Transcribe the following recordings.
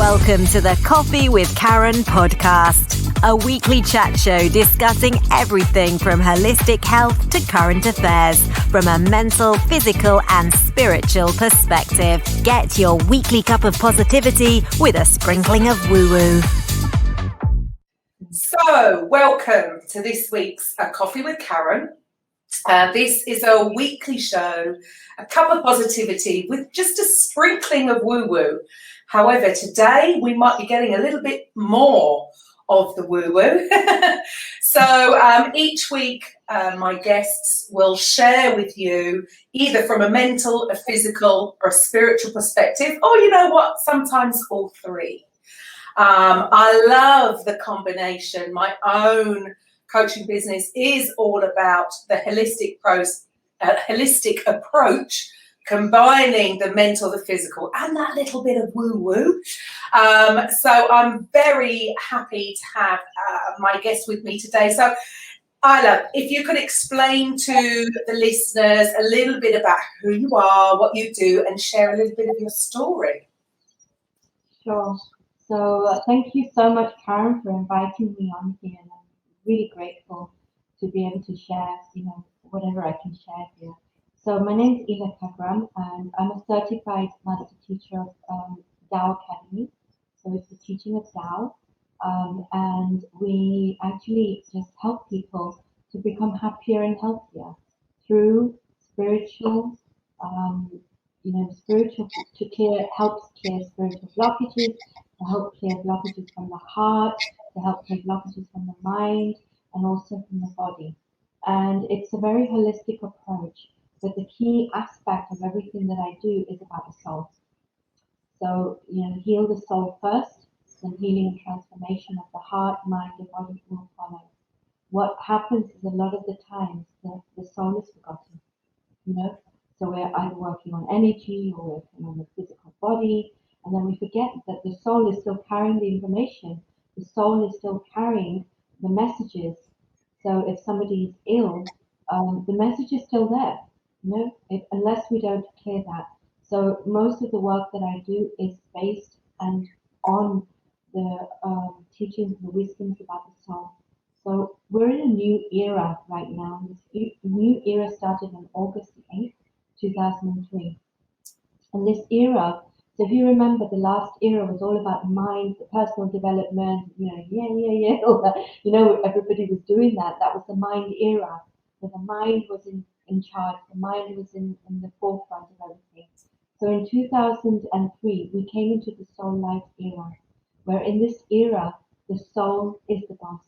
Welcome to the Coffee with Karen podcast, a weekly chat show discussing everything from holistic health to current affairs from a mental, physical and spiritual perspective. Get your weekly cup of positivity with a sprinkling of woo-woo. So, welcome to this week's Coffee with Karen. This is a weekly show, a cup of positivity with just a sprinkling of woo-woo. However, today we might be getting a little bit more of the woo-woo. So each week my guests will share with you either from a mental, a physical or a spiritual perspective, or you know what, sometimes all three. I love the combination. My own coaching business is all about the holistic approach, combining the mental, the physical, and that little bit of woo-woo. So I'm very happy to have my guest with me today. So Isla, if you could explain to the listeners a little bit about who you are, what you do, and share a little bit of your story. Sure. So thank you so much, Karen, for inviting me on here. And I'm really grateful to be able to share, whatever I can share here. So my name is E Khagram, and I'm a certified master teacher of Tao Academy. So it's the teaching of Tao, and we actually just help people to become happier and healthier through spiritual, helps clear spiritual blockages, to help clear blockages from the heart, to help clear blockages from the mind, and also from the body. And it's a very holistic approach. But the key aspect of everything that I do is about the soul. So, heal the soul first, then healing and transformation of the heart, mind, and body will follow. What happens is a lot of the times the soul is forgotten, So we're either working on energy or working on the physical body, and then we forget that the soul is still carrying the information. The soul is still carrying the messages. So if somebody is ill, the message is still there. Unless we don't clear that. So most of the work that I do is based and on the teachings and the wisdoms about the soul. So we're in a new era right now. This new era started on August 8th, 2003. And this era, so if you remember, the last era was all about mind, personal development, all that. Everybody was doing that. That was the mind era. So the mind was in charge. The mind was in the forefront of everything. So in 2003, we came into the soul light era, where in this era, the soul is the boss.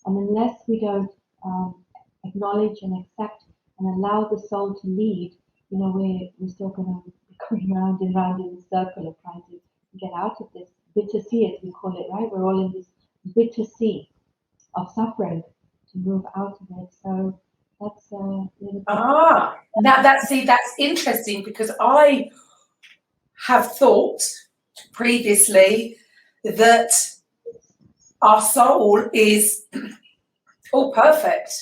And unless we don't acknowledge and accept and allow the soul to lead, we're still going to be going round and round in the circle of trying to get out of this bitter sea, as we call it, right? We're all in this bitter sea of suffering to move out of it. So that's a little bit. That's interesting, because I have thought previously that our soul is all perfect.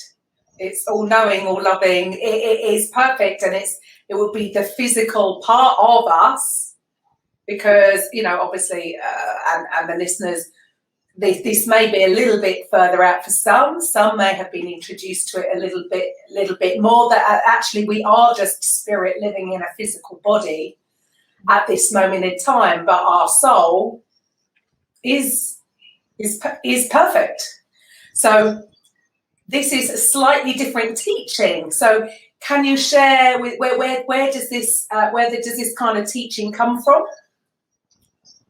It's all knowing, all loving. It is perfect, and it will be the physical part of us, because obviously, and the listeners, this may be a little bit further out for some. Some may have been introduced to it a little bit more, that actually we are just spirit living in a physical body at this moment in time, but our soul is perfect. So this is a slightly different teaching. So can you share with where does this kind of teaching come from?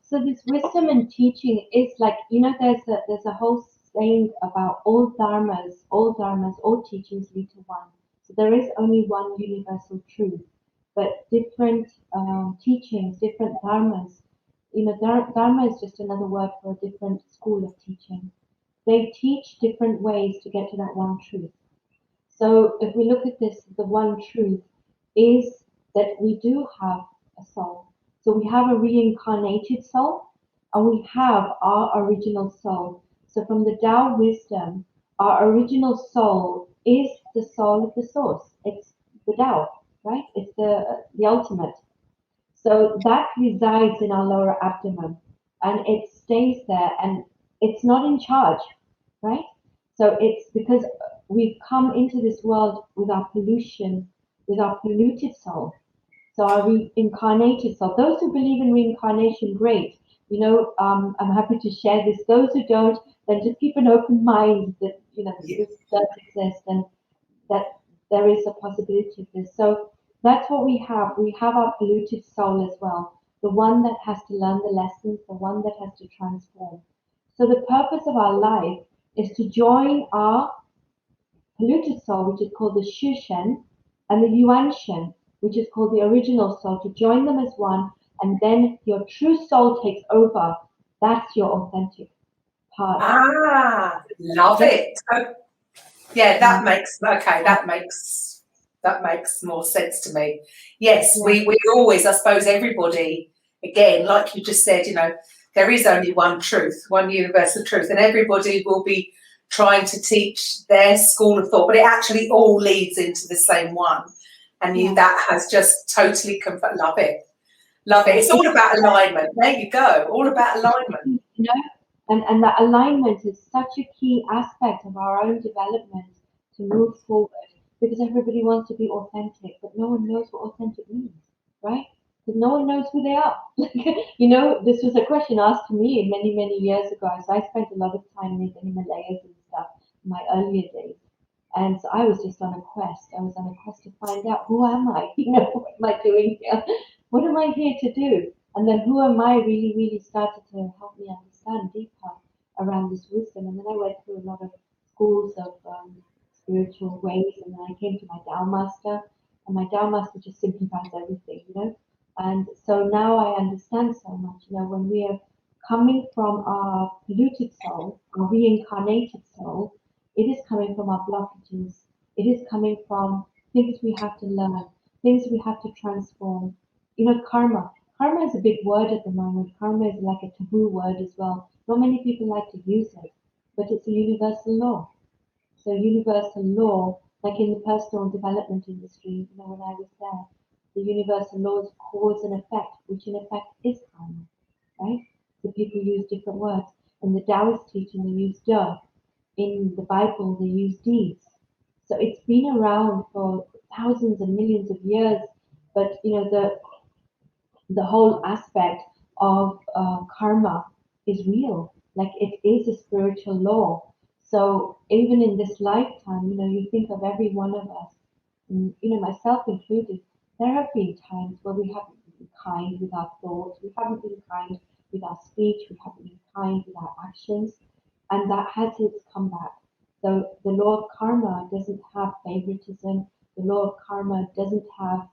So this wisdom and teaching is like, there's a whole saying about all dharmas, all teachings lead to one. So there is only one universal truth, but different teachings, different dharmas. Dharma is just another word for a different school of teaching. They teach different ways to get to that one truth. So if we look at this, the one truth is that we do have a soul. So we have a reincarnated soul, and we have our original soul. So from the Tao wisdom, our original soul is the soul of the source. It's the Tao, right? It's the ultimate. So that resides in our lower abdomen. and it stays there, and it's not in charge, right? So it's because we've come into this world with our pollution, with our polluted soul. So our reincarnated soul. Those who believe in reincarnation, great. I'm happy to share this. Those who don't, then just keep an open mind that this does exist and that there is a possibility of this. So that's what we have. We have our polluted soul as well, the one that has to learn the lessons, the one that has to transform. So the purpose of our life is to join our polluted soul, which is called the Shushen, and the Yuan Shen, which is called the original soul, to join them as one, and then your true soul takes over. That's your authentic part. Love it. Yeah, that makes that makes more sense to me. Yes, we're always, I suppose, everybody, again, like you just said, there is only one truth, one universal truth, and everybody will be trying to teach their school of thought, but it actually all leads into the same one. And that has just totally love it. Love it. It's all about alignment. There you go. All about alignment. And that alignment is such a key aspect of our own development to move forward, because everybody wants to be authentic, but no one knows what authentic means, right? Because no one knows who they are. This was a question asked to me many, many years ago. So I spent a lot of time in the Himalayas and stuff in my earlier days. And so I was just on a quest. I was on a quest to find out, who am I? What am I doing here? What am I here to do? And then who am I really, really started to help me understand deeper around this wisdom. And then I went through a lot of schools of spiritual ways. And then I came to my Tao Master. And my Tao Master just simplifies everything, And so now I understand so much, when we are coming from our polluted soul, our reincarnated soul, it is coming from our blockages. It is coming from things we have to learn, things we have to transform. Karma. Karma is a big word at the moment. Karma is like a taboo word as well. Not many people like to use it, but it's a universal law. So universal law, like in the personal development industry, when I was there, the universal law is cause and effect, which in effect is karma, right? So people use different words. In the Taoist teaching, they use de. In the Bible, they use deeds. So it's been around for thousands and millions of years, but the whole aspect of karma is real. Like, it is a spiritual law. So even in this lifetime, you think of every one of us, and, myself included, there have been times where we haven't been kind with our thoughts, we haven't been kind with our speech, we haven't been kind with our actions, and that has its comeback. So the law of karma doesn't have favoritism. The law of karma doesn't have,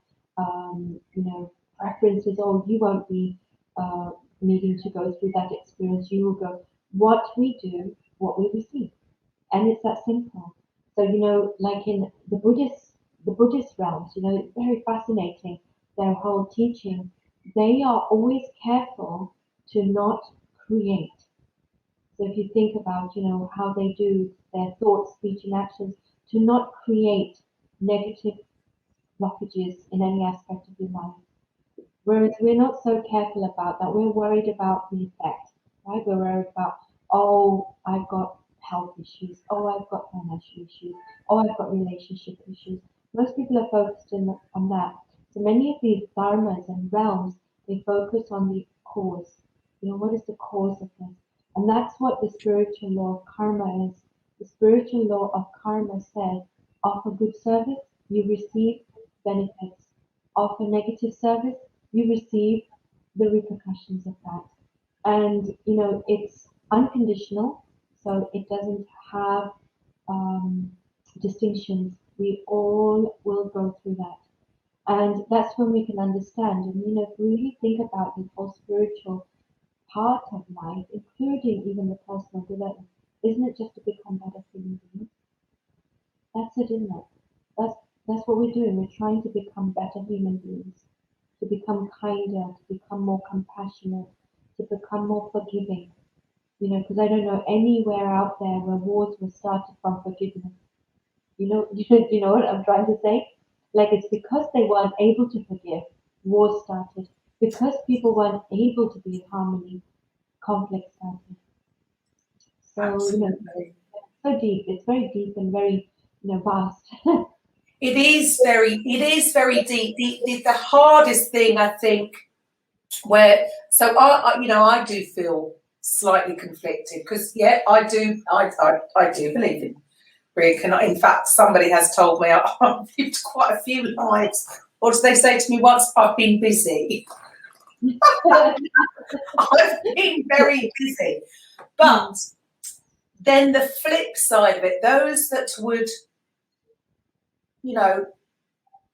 preferences. Oh, you won't be needing to go through that experience. You will go. What we do, what we receive, and it's that simple. So like in the Buddhist realms, it's very fascinating. Their whole teaching, they are always careful to not create. So if you think about, how they do their thoughts, speech, and actions, to not create negative blockages in any aspect of your life. Whereas we're not so careful about that. We're worried about the effect, right? We're worried about, oh, I've got health issues. Oh, I've got financial issues. Oh, I've got relationship issues. Most people are focused on that. So many of these dharmas and realms, they focus on the cause. What is the cause of this? And that's what the spiritual law of karma is. The spiritual law of karma says, offer good service, you receive benefits. Offer negative service, you receive the repercussions of that. And it's unconditional, so it doesn't have distinctions. We all will go through that. And that's when we can understand and really think about the whole spiritual part of life, including even the personal development. Isn't it just to become better human beings? That's it, isn't it? That's what we're doing. We're trying to become better human beings, to become kinder, to become more compassionate, to become more forgiving. Because I don't know anywhere out there where wars were started from forgiveness. You know what I'm trying to say? Like, it's because they weren't able to forgive, wars started. Because people weren't able to be in harmony, conflict started. So, Absolutely. so deep. It's very deep and very, vast. It is very deep. The hardest thing, I think, I do feel slightly conflicted because I do believe in reincarnation. In fact, somebody has told me I've lived quite a few lives, or as they say to me once, I've been busy. I've been very busy, but then the flip side of it, those that would,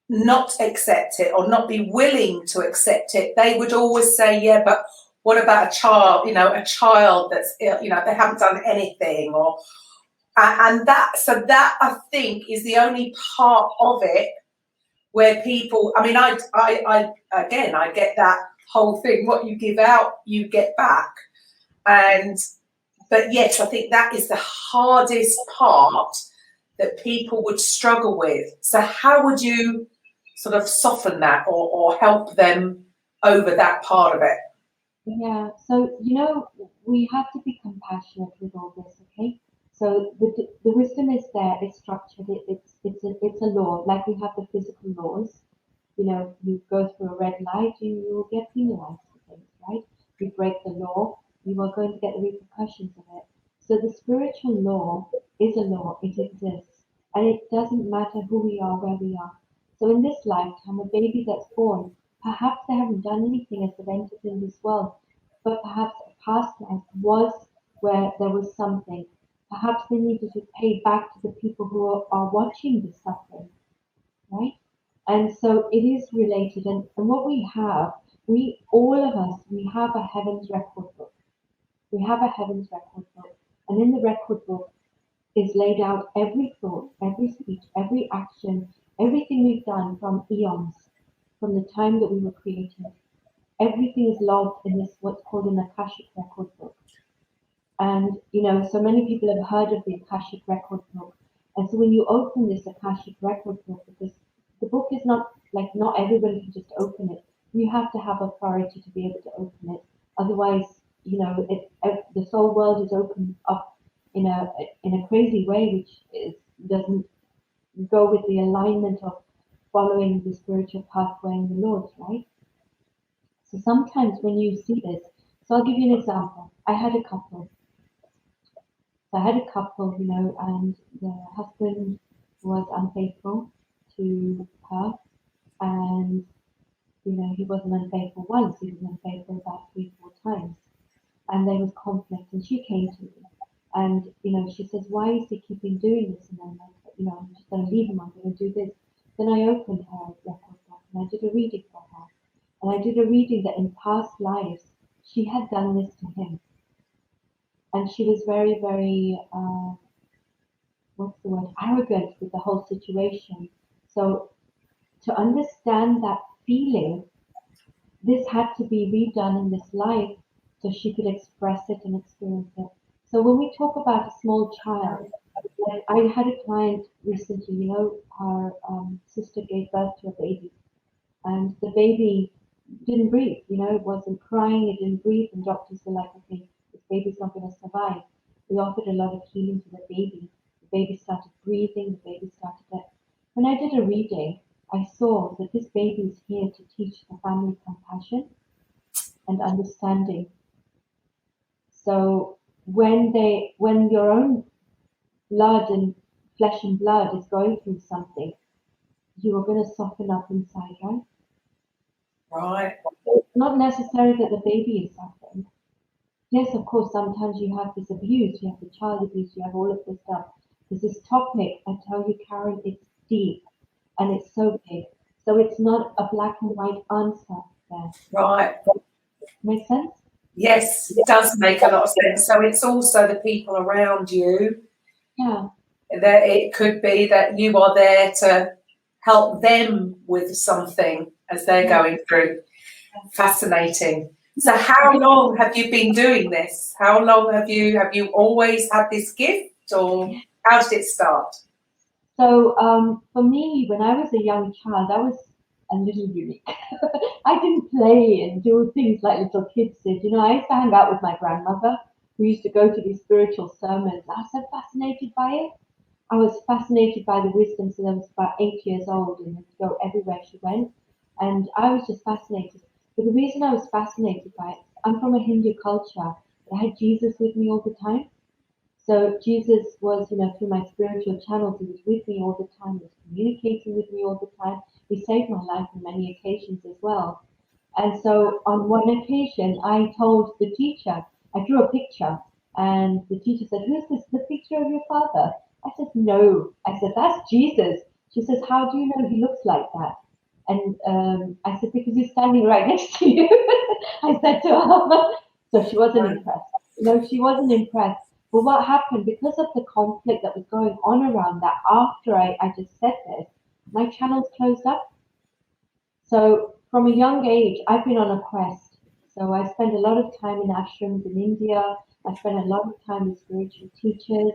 not accept it or not be willing to accept it, they would always say, yeah, but what about a child, a child that's, they haven't done anything, and that I think is the only part of it where people, I mean, I get that whole thing, what you give out, you get back. But yes, I think that is the hardest part that people would struggle with. So how would you sort of soften that or help them over that part of it? Yeah, so we have to be compassionate with all this, okay? So the wisdom is there, it's structured, it's a law, like we have the physical laws. You go through a red light, you will get penalized for things, right? You break the law, you are going to get the repercussions of it. So the spiritual law is a law, it exists, and it doesn't matter who we are, where we are. So in this lifetime, a baby that's born, perhaps they haven't done anything as they've entered in this world, but perhaps a past life was where there was something. Perhaps they needed to pay back to the people who are watching the suffering, right? And so it is related. And what we have, all of us, we have a heavens record book. We have a heavens record book. And in the record book is laid out every thought, every speech, every action, everything we've done from eons, from the time that we were created. Everything is logged in this, what's called an Akashic record book. And, so many people have heard of the Akashic record book. And so when you open this Akashic record book, because the book is not everybody can just open it. You have to have authority to be able to open it. Otherwise, the soul world is opened up in a crazy way, which doesn't go with the alignment of following the spiritual pathway and the Lord, right? So sometimes when you see this, so I'll give you an example. I had a couple, and the husband was unfaithful to her, and he wasn't unfaithful once, he was unfaithful about 3-4 times, and there was conflict, and she came to me, and she says, why is he keeping doing this? And I'm like, I'm just going to leave him, I'm going to do this. Then I opened her record book and I did a reading for her, and I did a reading that in past lives she had done this to him, and she was very, very arrogant with the whole situation. So to understand that feeling, this had to be redone in this life so she could express it and experience it. So when we talk about a small child, like I had a client recently, her sister gave birth to a baby, and the baby didn't breathe, it wasn't crying, it didn't breathe, and doctors were like, okay, this baby's not going to survive. We offered a lot of healing to the baby. The baby started breathing, the baby started to... When I did a reading, I saw that this baby is here to teach the family compassion and understanding. So when your own blood and flesh and blood is going through something, you are going to soften up inside, right? Right. So it's not necessary that the baby is suffering. Yes, of course, sometimes you have this abuse, you have the child abuse, you have all of this stuff. Because this topic, I tell you, Karen, it's deep and it's so big. So it's not a black and white answer there. Right. Make sense? Yes, it does make a lot of sense. So it's also the people around you. Yeah. That it could be that you are there to help them with something as they're going through. Fascinating. So how long have you been doing this? How long have you always had this gift, or how did it start? So for me, when I was a young child, a little unique. I didn't play and do things like little kids did. You know, I used to hang out with my grandmother, who used to go to these spiritual sermons. I was so fascinated by it. I was fascinated by the wisdom since I was about 8 years old and would go everywhere she went. And I was just fascinated. But the reason I was fascinated by it, I'm from a Hindu culture. I had Jesus with me all the time. So Jesus was, you know, through my spiritual channels, he was with me all the time. He was communicating with me all the time. He saved my life on many occasions as well. And so on one occasion, I told the teacher, I drew a picture, and the teacher said, "Who's this? The picture of your father?" I said, "No." I said, "That's Jesus." She says, "How do you know he looks like that?" And I said, "Because he's standing right next to you." I said to her. So she wasn't impressed. No, she wasn't impressed. But what happened, because of the conflict that was going on around that, after I just said this, my channels closed up. So from a young age, I've been on a quest. So I spend a lot of time in ashrams in India. I spend a lot of time with spiritual teachers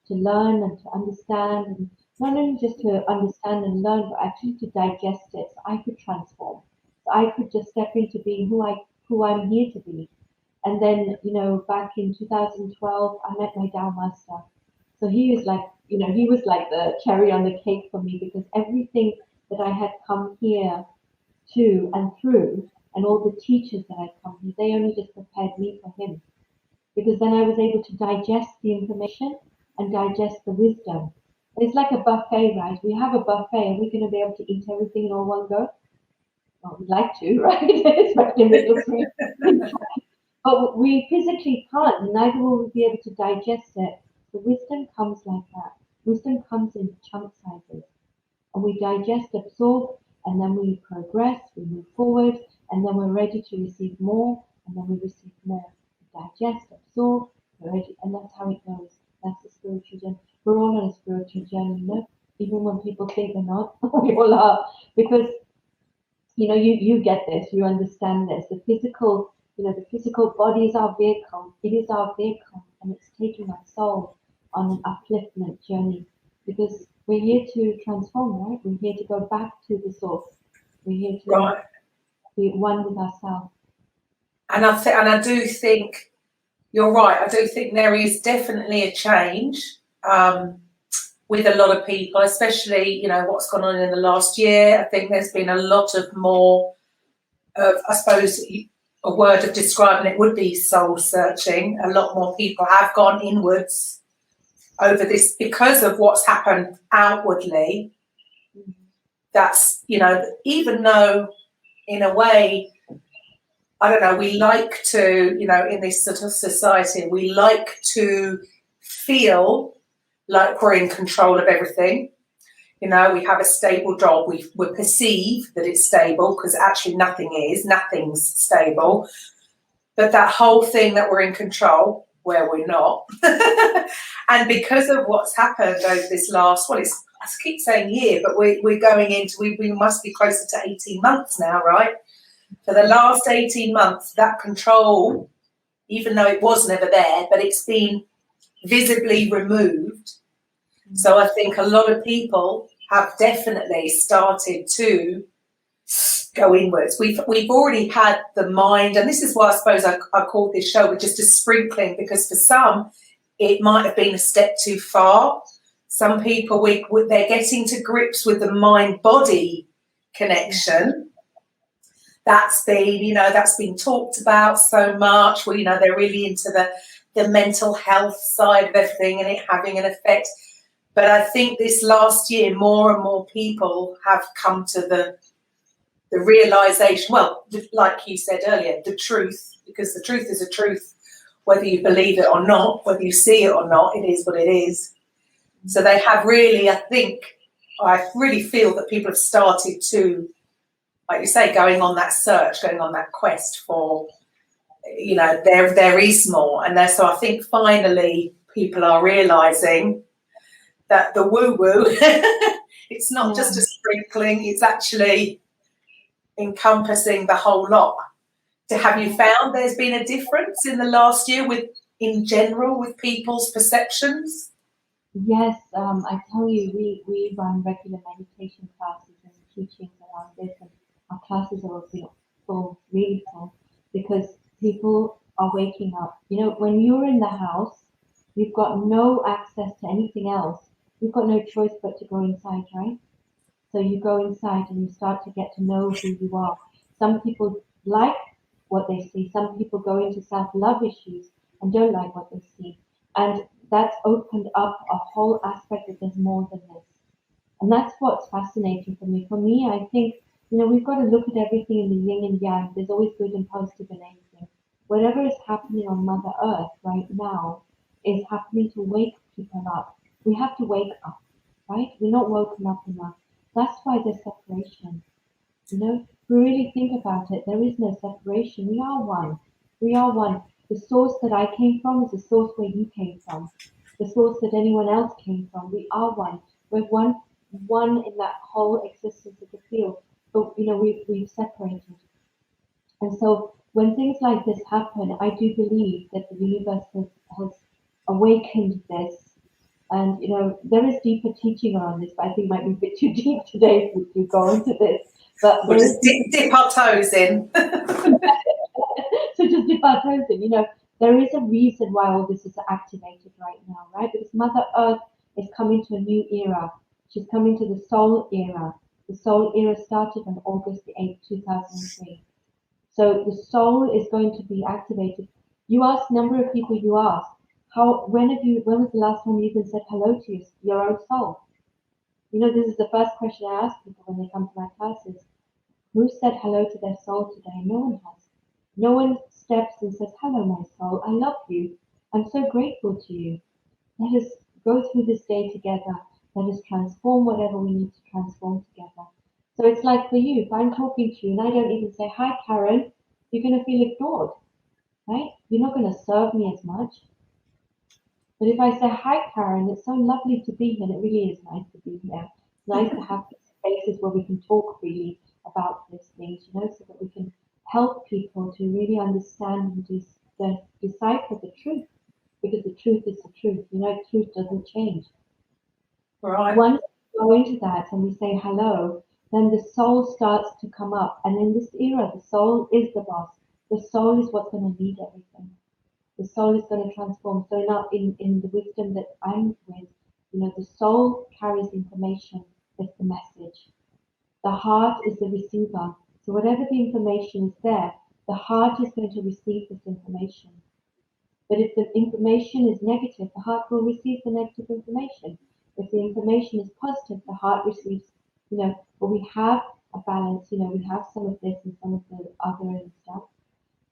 to learn and to understand, and not only just to understand and learn, but actually to digest it so I could transform. So I could just step into being who I'm here to be. And then, you know, back in 2012, I met my Tao master. So he was like, you know, he was like the cherry on the cake for me, because everything that I had come here to and through, and all the teachers that I'd come here, they only just prepared me for him. Because then I was able to digest the information and digest the wisdom. It's like a buffet, right? We have a buffet. Are we going to be able to eat everything in all one go? Well, we'd like to, right? Especially if it looks really but we physically can't, and neither will we be able to digest it. The wisdom comes like that. Wisdom comes in chunk sizes, and we digest, absorb, and then we progress, we move forward, and then we're ready to receive more, and then we receive more. We digest, absorb, we're ready, and that's how it goes. That's the spiritual journey. We're all on a spiritual journey, you know? Even when people think they're not, we all are. Because, you know, you get this, you understand this. The physical body is our vehicle. It is our vehicle, and it's taking our soul on an upliftment journey, because we're here to transform, right? We're here to go back to the source. We're here to be one with ourselves. And I do think you're right. I do think there is definitely a change with a lot of people, especially, you know, what's gone on in the last year. I think there's been a lot of more of, I suppose, a word of describing it would be soul searching. A lot more people have gone inwards over this because of what's happened outwardly. That's, you know, even though in a way, I don't know, we like to, you know, in this sort of society, we like to feel like we're in control of everything. You know, we have a stable job. We perceive that it's stable, because actually nothing's stable. But that whole thing that we're in control, where we're not. And because of what's happened over this last, I keep saying year, but we're going into, we must be closer to 18 months now, right? For the last 18 months, that control, even though it was never there, but it's been visibly removed. So I think a lot of people have definitely started to go inwards. We've already had the mind, and this is why I suppose I called this show with just a sprinkling, because for some it might have been a step too far. Some people, they're getting to grips with the mind-body connection. That's been talked about so much. Well, you know, they're really into the mental health side of everything and it having an effect. But I think this last year, more and more people have come to the realization, well, like you said earlier, the truth, because the truth is a truth, whether you believe it or not, whether you see it or not, it is what it is. So they have really, I really feel that people have started to, like you say, going on that search, going on that quest for, you know, there is more. And so I think finally people are realizing that the woo-woo, it's not just a sprinkling, it's actually encompassing the whole lot. Have you found there's been a difference in the last year in general with people's perceptions? Yes, I tell you, we run regular meditation classes and teachings around this, and our classes are, full, really full, because people are waking up. When you're in the house, you've got no access to anything else. You've got no choice but to go inside, right? So you go inside and you start to get to know who you are. Some people like what they see. Some people go into self-love issues and don't like what they see. And that's opened up a whole aspect that there's more than this. And that's what's fascinating for me. For me, I think, we've got to look at everything in the yin and yang. There's always good and positive in anything. Whatever is happening on Mother Earth right now is happening to wake people up. We have to wake up, right? We're not woken up enough. That's why there's separation. If we really think about it, there is no separation. We are one. We are one. The source that I came from is the source where you came from. The source that anyone else came from. We are one. We're one in that whole existence of the field. But we've separated. And so when things like this happen, I do believe that the universe has awakened this. And there is deeper teaching around this, but I think it might be a bit too deep today to go into this. But we'll just dip our toes in. So just dip our toes in. There is a reason why all this is activated right now, right? Because Mother Earth is coming to a new era. She's coming to the soul era. The soul era started on August the 8th, 2003. So the soul is going to be activated. You ask a number of people, when was the last time you even said hello to your own soul? This is the first question I ask people when they come to my classes. Who said hello to their soul today? No one has. No one steps and says, hello, my soul. I love you. I'm so grateful to you. Let us go through this day together. Let us transform whatever we need to transform together. So it's like for you, if I'm talking to you and I don't even say, hi, Karen, you're going to feel ignored, right? You're not going to serve me as much. But if I say, hi, Karen, it's so lovely to be here, and it really is nice to be here. It's nice to have spaces where we can talk freely about these things, so that we can help people to really understand and decipher the truth, because the truth is the truth. Truth doesn't change. Right. Once we go into that and we say hello, then the soul starts to come up. And in this era, the soul is the boss. The soul is what's going to lead everything. The soul is going to transform. So now in the wisdom that I'm with, the soul carries information. It's the message. The heart is the receiver. So whatever the information is there, the heart is going to receive this information. But if the information is negative, the heart will receive the negative information. If the information is positive, the heart receives, but we have a balance, we have some of this and some of the other stuff.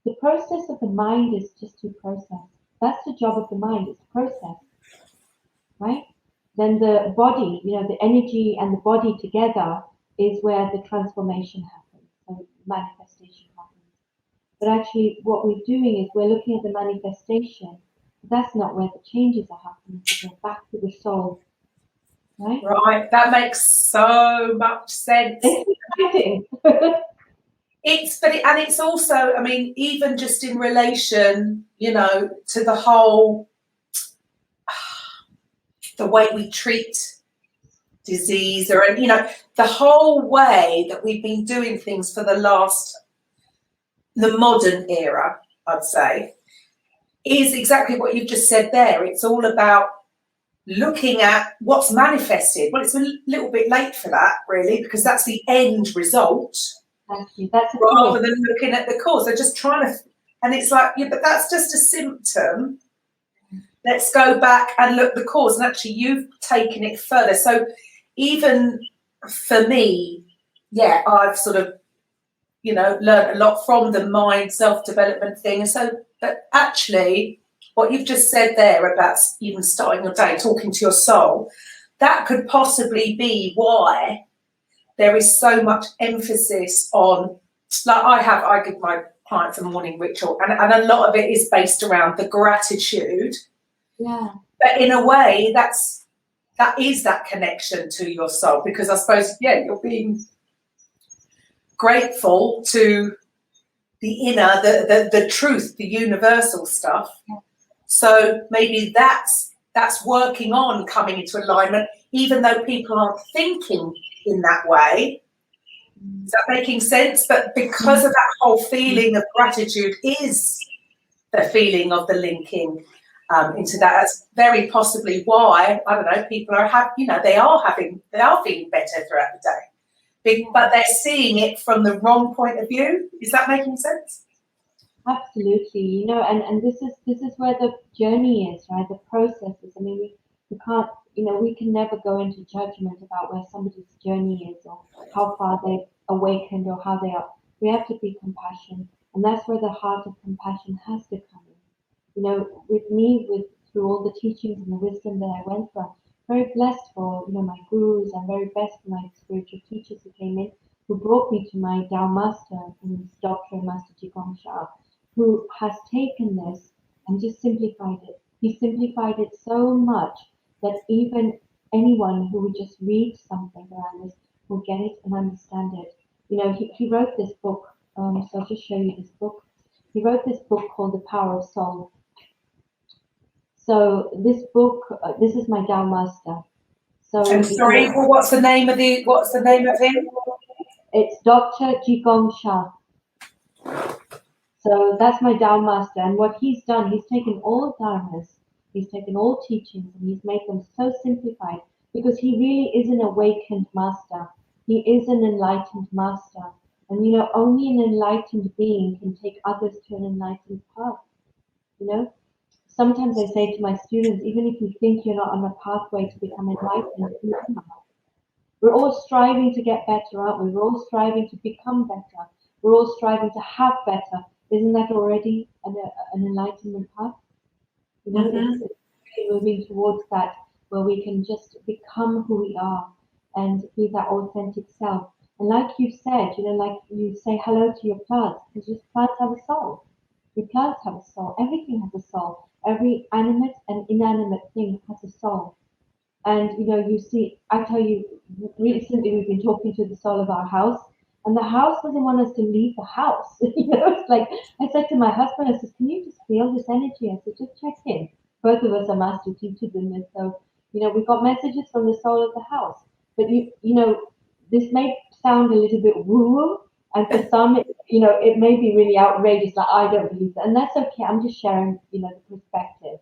The process of the mind is just to process. That's the job of the mind, is to process, right? Then the body, the energy and the body together is where the transformation happens, so manifestation happens. But actually what we're doing is we're looking at the manifestation, but that's not where the changes are happening. So we're back to the soul, right? Right, that makes so much sense. It's exciting. It's also, I mean, even just in relation, to the whole, the way we treat disease, or the whole way that we've been doing things for the modern era, I'd say, is exactly what you've just said there. It's all about looking at what's manifested. Well, it's a little bit late for that, really, because that's the end result. That's rather than looking at the cause. They're just trying to, and it's like, yeah, but that's just a symptom. Let's go back and look at the cause. And actually, you've taken it further. So even for me, yeah, I've sort of, learned a lot from the mind self-development thing. And so, but actually, what you've just said there about even starting your day, talking to your soul, that could possibly be why there is so much emphasis on, like I give my clients a morning ritual, and a lot of it is based around the gratitude. Yeah. But in a way, that is that connection to your soul, because I suppose, yeah, you're being grateful to the inner, the truth, the universal stuff. Yeah. So maybe that's working on coming into alignment, even though people aren't thinking in that way. Is that making sense? But because of that whole feeling of gratitude is the feeling of the linking into that. That's very possibly why, I don't know, people are they are feeling better throughout the day. But they're seeing it from the wrong point of view. Is that making sense? Absolutely. And this is where the journey is, right? The process is. I mean, we can't, we can never go into judgment about where somebody's journey is or how far they've awakened or how they are. We have to be compassionate. And that's where the heart of compassion has to come in. With me, through all the teachings and the wisdom that I went through, I'm very blessed for, my gurus. I'm very blessed for my spiritual teachers who came in, who brought me to my Tao Master, Dr. Master Jigong Shah, who has taken this and just simplified it. He simplified it so much that even anyone who would just read something around this will get it and understand it. He wrote this book, so I'll just show you this book. He wrote this book called The Power of Soul. So this book, this is my Tao Master. So I'm sorry, what's the name of him? It's Dr. Jigong Shah. So that's my Tao Master. And what he's done, he's taken all dharmas, he's taken all teachings, and he's made them so simplified because he really is an awakened master. He is an enlightened master. And, only an enlightened being can take others to an enlightened path. Sometimes I say to my students, even if you think you're not on a pathway to become enlightened, we're all striving to get better, aren't we? We're all striving to become better. We're all striving to have better. Isn't that already an enlightenment path? It's really moving towards that, where we can just become who we are and be that authentic self. And like you said, like you say hello to your plants, because your plants have a soul. Your plants have a soul. Everything has a soul. Every animate and inanimate thing has a soul. And you see, I tell you, recently we've been talking to the soul of our house, and the house doesn't want us to leave the house. It's like I said to my husband, I said, "Can you just feel this energy?" I said, "Just check in." Both of us are master teachers in this, so we've got messages from the soul of the house. But this may sound a little bit woo-woo, and for some, it may be really outrageous. Like, I don't believe that, and that's okay. I'm just sharing, the perspective.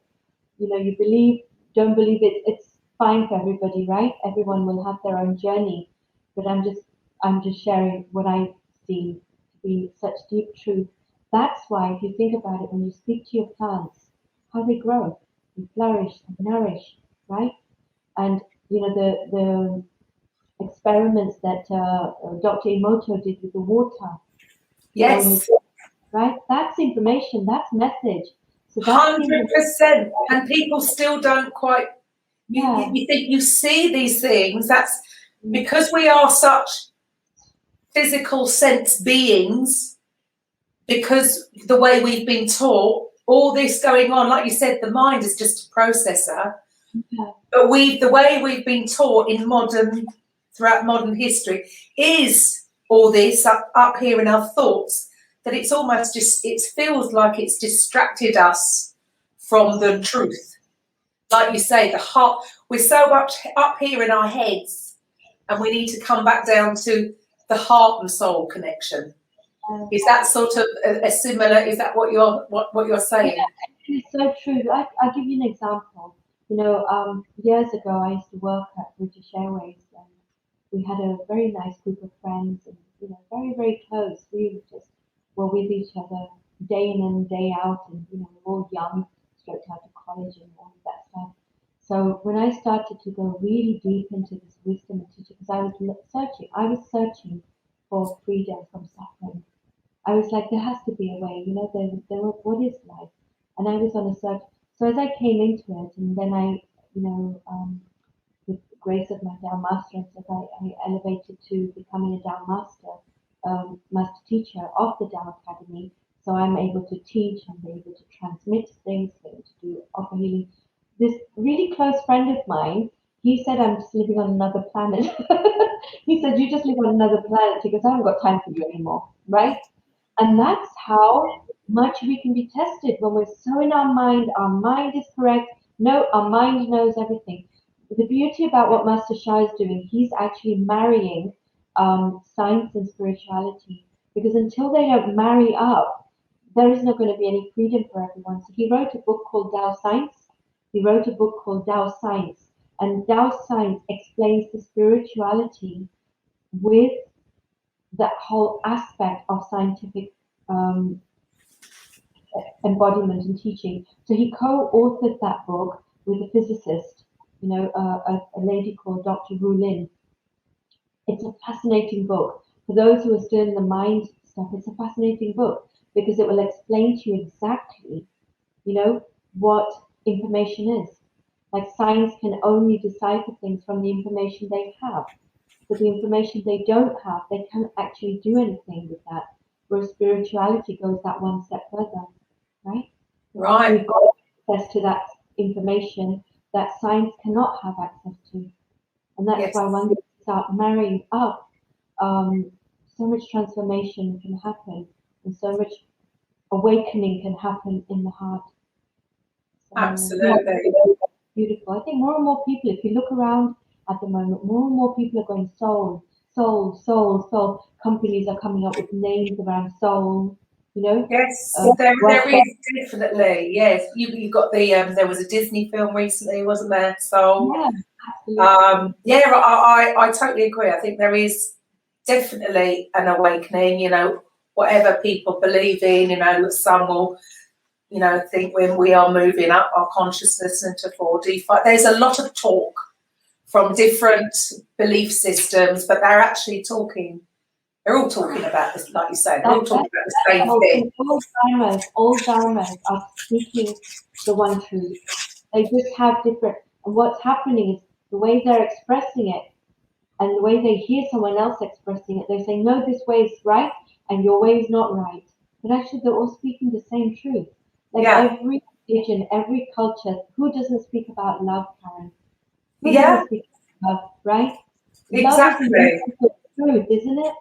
You believe, don't believe it. It's fine for everybody, right? Everyone will have their own journey, but I'm just sharing what I see to be such deep truth. That's why, if you think about it, when you speak to your plants, how they grow, they flourish, and nourish, right? And the experiments that Dr. Emoto did with the water. Yes. Right? That's information. That's message. So 100%. And people still don't quite. You think you see these things. That's because we are such physical sense beings. Because the way we've been taught, all this going on, like you said, the mind is just a processor. Okay. But the way we've been taught throughout modern history is all this up here in our thoughts, that it's almost it feels like it's distracted us from the truth. Like you say, the heart, we're so much up here in our heads, and we need to come back down to the heart and soul connection. Is that sort of a similar? Is that what you're saying? Yeah, it's so true. I'll give you an example. Years ago, I used to work at British Airways, and we had a very nice group of friends, and very, very close. We were with each other day in and day out, and we were all young, straight out of college, and all of that stuff. So when I started to go really deep into this wisdom and teaching, because I was searching for freedom from suffering. I was like, there has to be a way, what is life? And I was on a search. So as I came into it, and then I, with the grace of my Tao Master, I elevated to becoming a Tao Master, Master Teacher of the Tao Academy. So I'm able to teach, I'm able to transmit things, able to offer healing. This really close friend of mine, he said, I'm just living on another planet. He said, you just live on another planet. He goes, I haven't got time for you anymore, right? And that's how much we can be tested when we're so in our mind is correct. No, our mind knows everything. The beauty about what Master Shah is doing, he's actually marrying science and spirituality, because until they don't marry up, there is not going to be any freedom for everyone. So he wrote a book called Tao Science. He wrote a book called Tao Science, and Tao Science explains the spirituality with that whole aspect of scientific embodiment and teaching. So he co-authored that book with a physicist, a lady called Dr. Ru Lin. It's a fascinating book. For those who are still in the mind stuff, it's a fascinating book because it will explain to you exactly, what information is. Like science can only decipher things from the information they have. But the information they don't have, they can't actually do anything with that. Whereas spirituality goes that one step further, right? Right. We've got access to that information that science cannot have access to. And that's Yes. why once you start marrying up, so much transformation can happen and so much awakening can happen in the heart. So, Absolutely. beautiful. I think more and more people, if you look around at the moment, more and more people are going soul, soul, soul, soul. Companies are coming up with names around soul, Yes, there is definitely. Yes, you got the there was a Disney film recently, wasn't there? So Yeah, I totally agree. I think there is definitely an awakening. Whatever people believe in, some will think when we are moving up our consciousness into 4D. There's a lot of talk from different belief systems, but they're actually talking. They're all talking about this, like you say. They're all talking about the same thing. All dharmas are speaking the one truth. They just have different. And what's happening is the way they're expressing it, and the way they hear someone else expressing it, they say, "No, this way is right, and your way is not right." But actually, they're all speaking the same truth. Like every religion, every culture, who doesn't speak about love, Karen? Who doesn't speak about love, right? Exactly. Love is the truth, isn't it?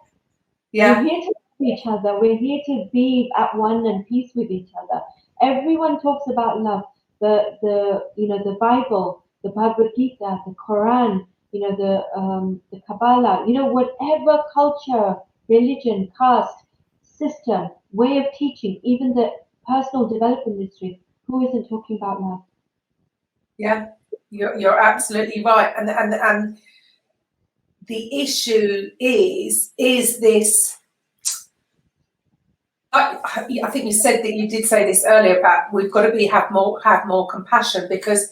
Yeah. We're here to love each other. We're here to be at one and peace with each other. Everyone talks about love. The Bible, the Bhagavad Gita, the Quran, the Kabbalah. Whatever culture, religion, caste, system, way of teaching, even the personal development industry. Who isn't talking about love? Yeah, you're absolutely right, and the issue is this. I think you said that you did say this earlier about we've got to have more compassion, because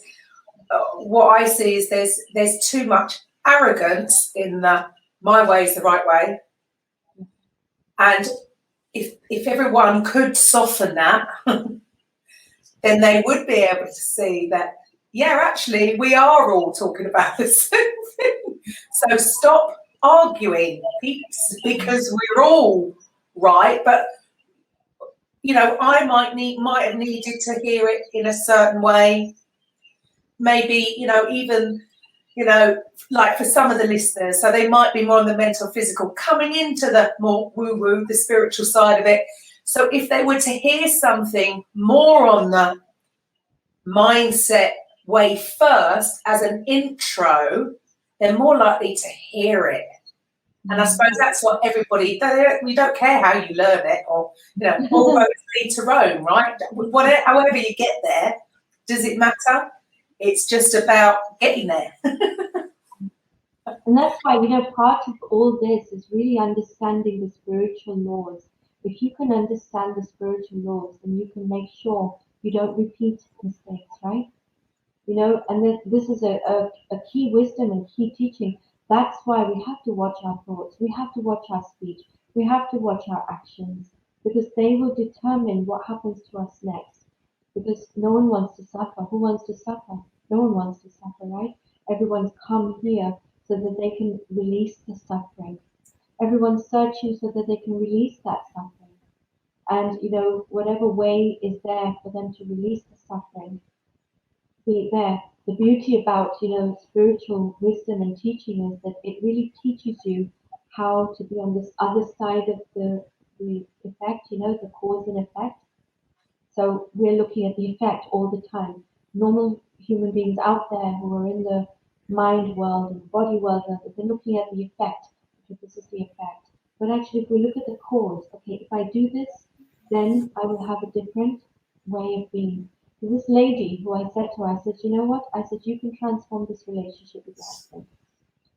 what I see is there's too much arrogance in the my way is the right way, and if everyone could soften that, then they would be able to see that, yeah, actually we are all talking about the same thing. So stop arguing, peeps, because we're all right, but I might have needed to hear it in a certain way. Maybe, even, like for some of the listeners, so they might be more on the mental, physical, coming into the more woo-woo, the spiritual side of it. So if they were to hear something more on the mindset way first as an intro, they're more likely to hear it. And I suppose that's what everybody, we don't care how you learn it, or, all roads lead to Rome, right? However you get there, does it matter? It's just about getting there. And that's why, part of all this is really understanding the spiritual laws. If you can understand the spiritual laws, then you can make sure you don't repeat mistakes, right? And this is a key wisdom and key teaching. That's why we have to watch our thoughts. We have to watch our speech. We have to watch our actions, because they will determine what happens to us next. Because no one wants to suffer. Who wants to suffer? No one wants to suffer, right? Everyone's come here so that they can release the suffering. Everyone's searching so that they can release that suffering. And, whatever way is there for them to release the suffering, be there. The beauty about, spiritual wisdom and teaching is that it really teaches you how to be on this other side of the effect, the cause and effect. So we're looking at the effect all the time. Normal human beings out there who are in the mind world and body world, they're looking at the effect. because this is the effect. But actually, if we look at the cause, okay, if I do this, then I will have a different way of being. So this lady who I said to her, I said, you know what? I said, you can transform this relationship with your husband.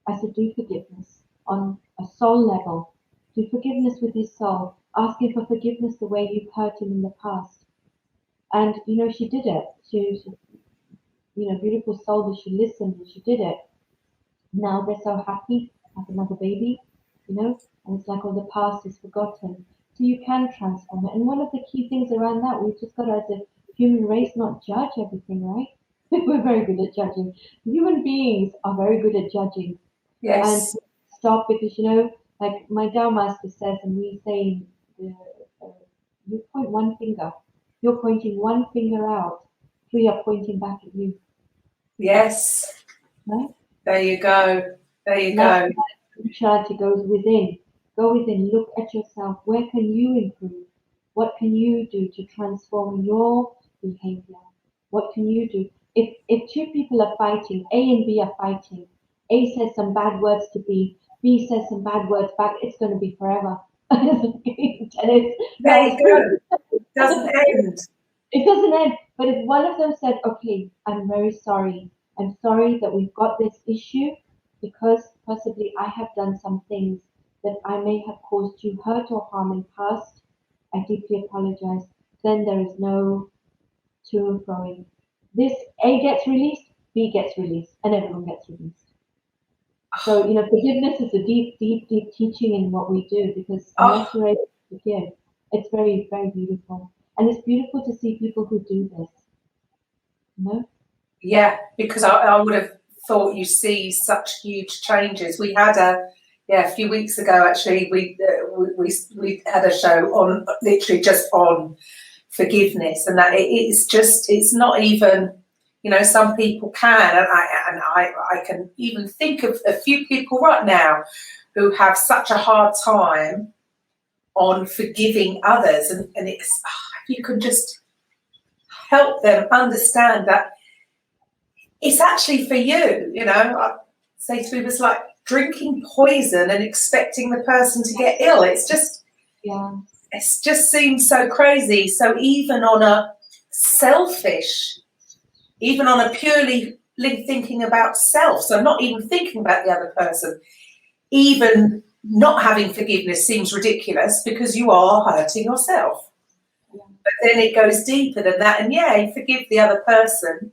I said, do forgiveness on a soul level. Do forgiveness with his soul. Ask him for forgiveness the way you've hurt him in the past. And, you know, she did it. She you know, beautiful soul that she listened and she did it. Now they're so happy, have another baby, you know, and it's like all the past is forgotten. So you can transform it. And one of the key things around that, we've just got to, as a human race, not judge everything, right? We're very good at judging. Human beings are very good at judging. And Yes. stop, because, you know, like my Tao master says, and we say, you point one finger, you're pointing one finger out, three are pointing back at you, Yes. right? There you go. There you That's go. why spirituality goes within. Go within, look at yourself. Where can you improve? What can you do to transform your behavior? What can you do? If two people are fighting, A and B are fighting, A says some bad words to B says some bad words back, it's going to be forever. And There you go. Doesn't end. it doesn't end. But if one of them said, okay, I'm very sorry. I'm sorry that we've got this issue because possibly I have done some things that I may have caused you hurt or harm in past. I deeply apologize. Then there is no to and froing. This A gets released, B gets released, and everyone gets released. So, you know, forgiveness is a deep, deep, deep teaching in what we do, because Oh, unless you're able to forgive, it's very, very beautiful. And it's beautiful to see people who do this. You know? yeah, because I would have thought you see such huge changes. We had a few weeks ago actually. We had a show on literally just on forgiveness, and that it's not even, you know, some people can, and I can even think of a few people right now who have such a hard time on forgiving others, and it's if you can just help them understand that it's actually for you. You know, I say to people, it's like drinking poison and expecting the person to get ill. It's just, Yeah. it just seems so crazy. So even on a selfish, even on a purely thinking about self, so not even thinking about the other person, even not having forgiveness seems ridiculous because you are hurting yourself. Yeah. But then it goes deeper than that, and yeah, you forgive the other person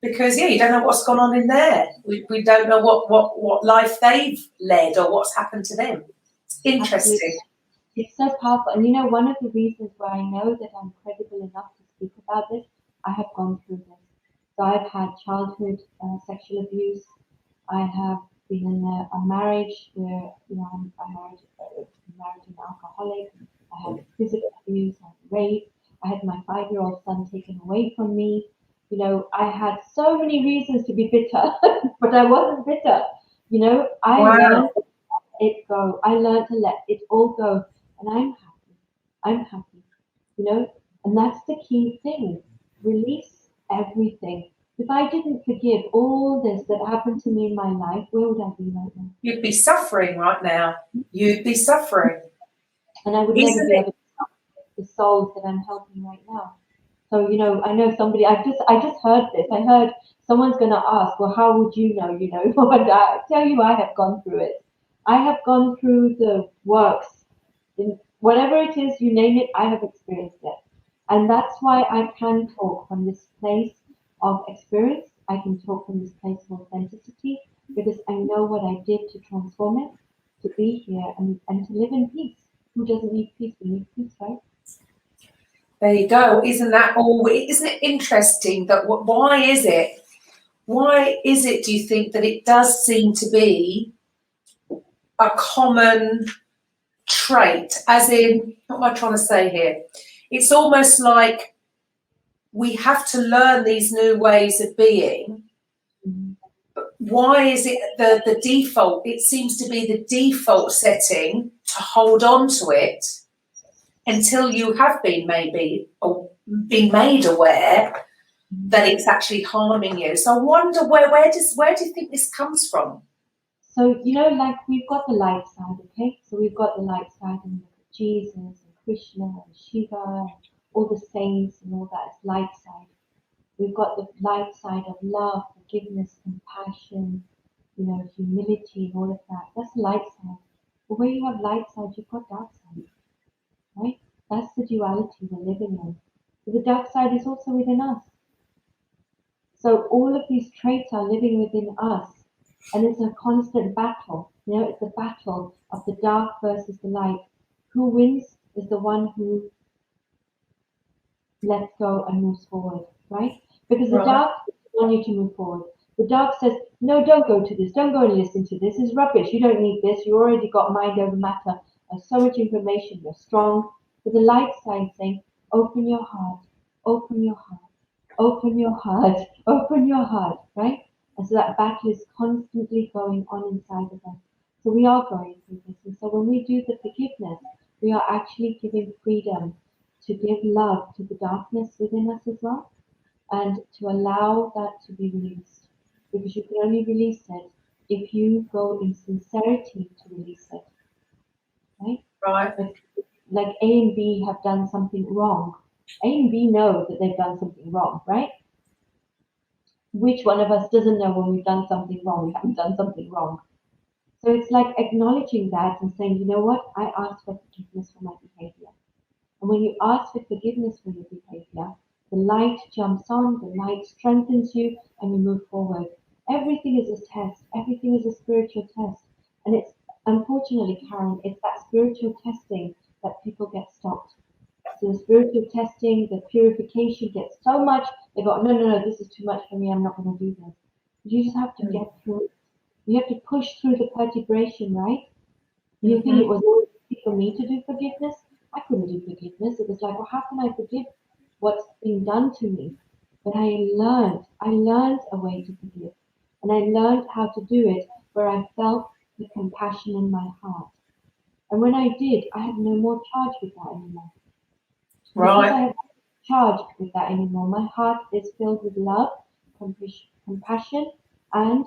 because you don't know what's gone on in there. We don't know what life they've led or what's happened to them. It's interesting. Absolutely. It's so powerful. And you know, one of the reasons why I know that I'm credible enough to speak about this, I have gone through this. So I've had childhood sexual abuse. I have been in a marriage where, you know, I married an alcoholic. I had physical abuse, I had rape. I had my 5-year-old son taken away from me. You know, I had so many reasons to be bitter, but I wasn't bitter. You know, I Wow. learned to let it go. I learned to let it all go, and I'm happy. I'm happy. You know, and that's the key thing. Release everything. If I didn't forgive all this that happened to me in my life, where would I be right now? You'd be suffering right now. You'd be suffering. And I would never Isn't be it? able to help the souls that I'm helping right now. So, you know, I know somebody, I just heard this. I heard someone's going to ask, well, how would you know, you know? And I tell you, I have gone through it. I have gone through the works. In whatever it is, you name it, I have experienced it. And that's why I can talk from this place of experience. I can talk from this place of authenticity, because I know what I did to transform it, to be here and to live in peace. Who doesn't need peace? We need peace, right? There you go. Isn't that all? Isn't it interesting that why is it? Why is it, do you think, that it does seem to be a common trait? As in, what am I trying to say here? It's almost like we have to learn these new ways of being. Mm-hmm. Why is it the default? It seems to be the default setting to hold on to it until you have been maybe or been made aware that it's actually harming you. So I wonder where do you think this comes from? So, you know, like we've got the light side, okay? So we've got the light side and Jesus and Krishna and Shiva and all the saints and all that is light side. We've got the light side of love, forgiveness, compassion, you know, humility and all of that. That's the light side. But where you have light side, you've got dark side, right? That's the duality we're living in. But the dark side is also within us. So all of these traits are living within us. And it's a constant battle. You know, it's a battle of the dark versus the light. Who wins is the one who lets go and moves forward, right? Because the Right. dark wants you to move forward. The dark says, no, don't go to this. Don't go and listen to this. It's rubbish. You don't need this. You already got mind over matter. There's so much information. You're strong. But the light side saying, open your heart. Open your heart. Open your heart. Open your heart, right? And so that battle is constantly going on inside of us. So we are going through this. And so when we do the forgiveness, we are actually giving freedom to give love to the darkness within us as well, and to allow that to be released. Because you can only release it if you go in sincerity to release it, right? Right. Like A and B have done something wrong. A and B know that they've done something wrong, right? Which one of us doesn't know when we've done something wrong? We haven't done something wrong. So it's like acknowledging that and saying, you know what? I asked for forgiveness for my behavior. And when you ask for forgiveness for your behavior, the light jumps on, the light strengthens you, and you move forward. Everything is a test. Everything is a spiritual test. And it's, unfortunately, Karen, it's that spiritual testing that people get stopped. So the spiritual testing, the purification gets so much, they go, no, this is too much for me, I'm not going to do this. You just have to get through it. You have to push through the perturbation, right? You think it was always easy for me to do forgiveness? I couldn't do forgiveness. It was like, well, how can I forgive what's been done to me? But I learned a way to forgive. And I learned how to do it where I felt the compassion in my heart. And when I did, I had no more charge with that anymore. Because I Right. have no charge with that anymore, my heart is filled with love, compassion, and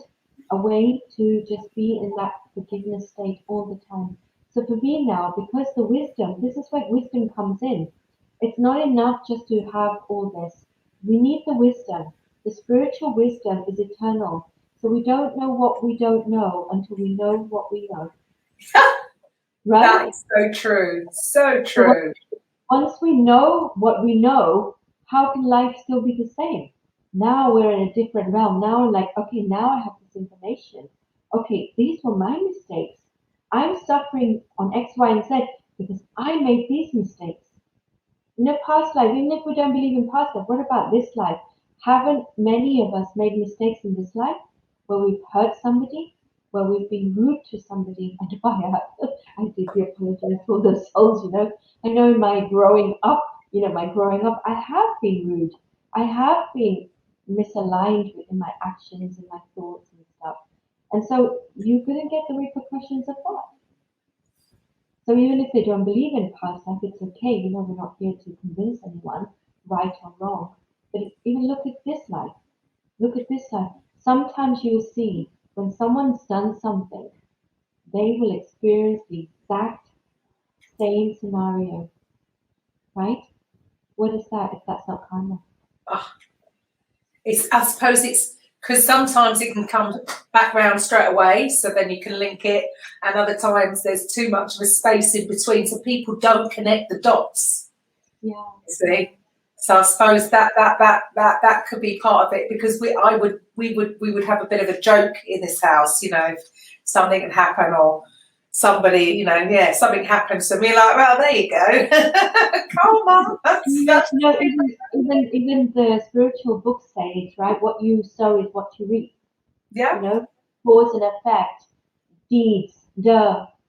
a way to just be in that forgiveness state all the time. So for me now, because the wisdom, this is where wisdom comes in. It's not enough just to have all this. We need the wisdom. The spiritual wisdom is eternal. So we don't know what we don't know until we know what we know. Right? That is so true. So So true. once we know what we know, how can life still be the same? Now we're in a different realm. Now, like, okay, now I have this information. Okay, these were my mistakes. I'm suffering on X, Y, and Z because I made these mistakes. In a past life, even if we don't believe in past life, what about this life? Haven't many of us made mistakes in this life where we've hurt somebody, where we've been rude to somebody? And I deeply apologize for those souls, you know. I know in my growing up, I have been rude. I have been misaligned in my actions and my thoughts and stuff. And so you're going to get the repercussions of that. So even if they don't believe in past life, it's okay. You know, we're not here to convince anyone, right or wrong. But even look at this life. Look at this life. Sometimes you'll see when someone's done something, they will experience the exact same scenario, right? What is that if that's not karma? Oh, I suppose it's because sometimes it can come back round straight away, so then you can link it, and other times there's too much of a space in between, so people don't connect the dots. Yeah. You see, so I suppose that could be part of it, because we would have a bit of a joke in this house, you know, if something had happened or somebody, you know, something happens to me, like, well, there you go, come on, Even the spiritual books say it, right? What you sow is what you reap. yeah. You know, cause and effect, deeds,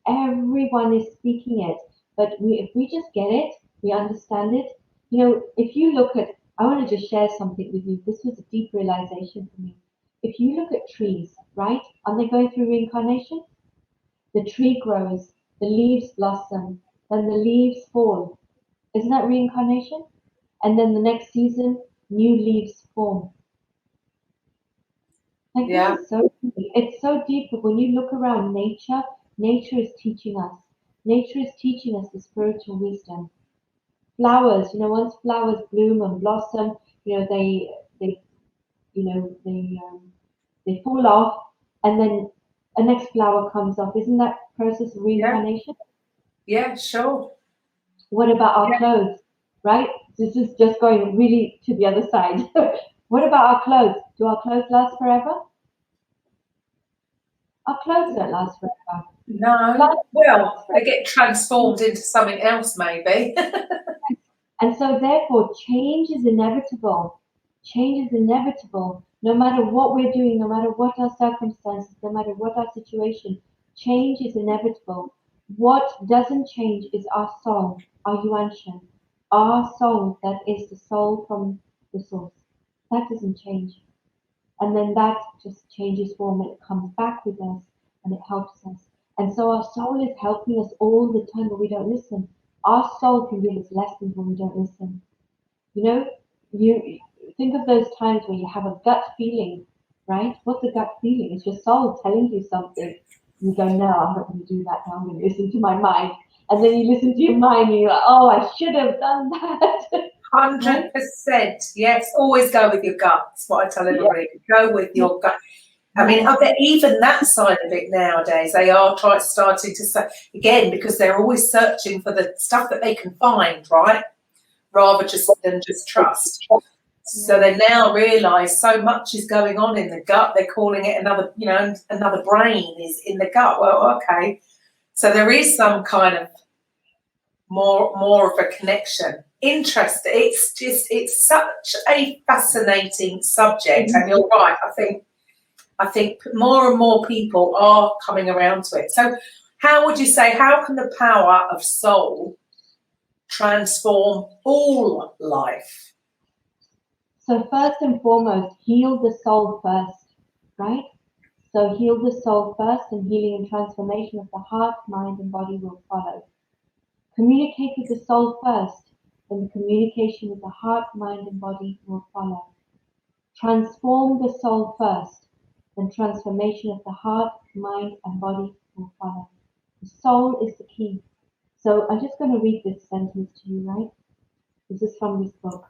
everyone is speaking it. But if we just get it, we understand it. You know, if you look at, I want to just share something with you. This was a deep realization for me. If you look at trees, right? Aren't they going through reincarnation? The tree grows, the leaves blossom, then the leaves fall. Isn't that reincarnation? And then the next season, new leaves form. Like, Yeah. this is so deep. It's so deep that when you look around nature, nature is teaching us. Nature is teaching us the spiritual wisdom. Flowers, once flowers bloom and blossom, they they fall off, and then a next flower comes off. Isn't that process of Yeah. reincarnation? Yeah, sure. What about our Yeah. clothes, right? This is just going really to the other side. What about our clothes? Do our clothes last forever? Our clothes don't last forever. No. Life Well, lasts they get transformed into something else, maybe. And so, therefore, change is inevitable. Change is inevitable. No matter what we're doing, no matter what our circumstances, no matter what our situation, change is inevitable. What doesn't change is our soul, our yuanshan, our soul that is the soul from the source. That doesn't change. And then that just changes form and it comes back with us and it helps us. And so our soul is helping us all the time, but we don't listen. Our soul can give us lessons when we don't listen. You think of those times where you have a gut feeling, right? What's a gut feeling? It's your soul telling you something. You go, no, I'm not going to do that. Now I'm going to listen to my mind. And then you listen to your mind and you're like, oh, I should have done that. 100%. Yes, always go with your gut. That's what I tell everybody. Go with your gut. I mean, even that side of it nowadays, they are starting to say, again, because they're always searching for the stuff that they can find, right? Rather than just trust. So they now realise so much is going on in the gut. They're calling it another brain is in the gut. Well, okay. So there is some kind of more of a connection. Interesting. It's such a fascinating subject, and you're right. I think more and more people are coming around to it. So how would you say, how can the power of soul transform all life? So first and foremost, heal the soul first, right? So heal the soul first, and healing and transformation of the heart, mind, and body will follow. Communicate with the soul first, then the communication with the heart, mind, and body will follow. Transform the soul first, then transformation of the heart, mind, and body will follow. The soul is the key. So I'm just going to read this sentence to you, right? This is from this book.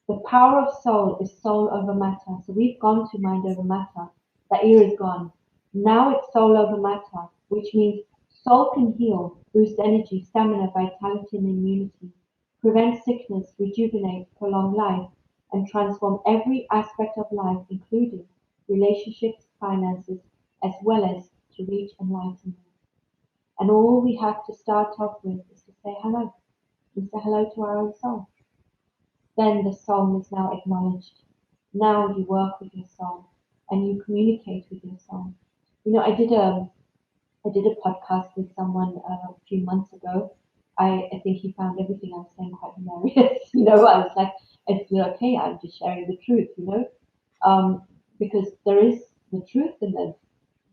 The power of soul is soul over matter. So we've gone to mind over matter. That era is gone. Now it's soul over matter, which means soul can heal, boost energy, stamina, vitality, and immunity, prevent sickness, rejuvenate, prolong life, and transform every aspect of life, including relationships, finances, as well as to reach enlightenment. And all we have to start off with is to say hello. We say hello to our own soul. Then the soul is now acknowledged. Now you work with your soul and you communicate with your soul. I did a podcast with someone a few months ago. I think he found everything I was saying quite hilarious. I was like, it's okay, I'm just sharing the truth, because there is the truth and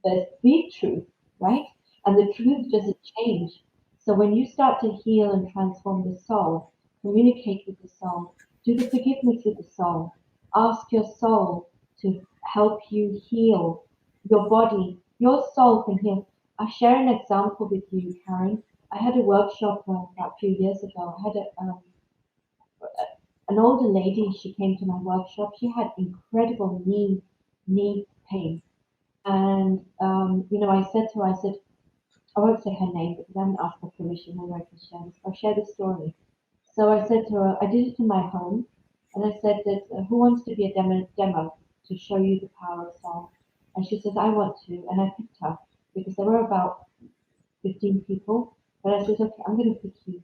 there's the truth, right? And the truth doesn't change. So when you start to heal and transform the soul, communicate with the soul, do the forgiveness with the soul, ask your soul to help you heal your body. Your soul can heal. I'll share an example with you, Karen. I had a workshop about a few years ago. I had an older lady. She came to my workshop. She had incredible knee pain. And, I said to her, I won't say her name because I haven't asked her permission whether I can share this. I'll share the story. So I said to her, I did it in my home, and I said that who wants to be a demo to show you the power of soul? And she says, I want to, and I picked her because there were about 15 people, but I said, okay, I'm going to pick you.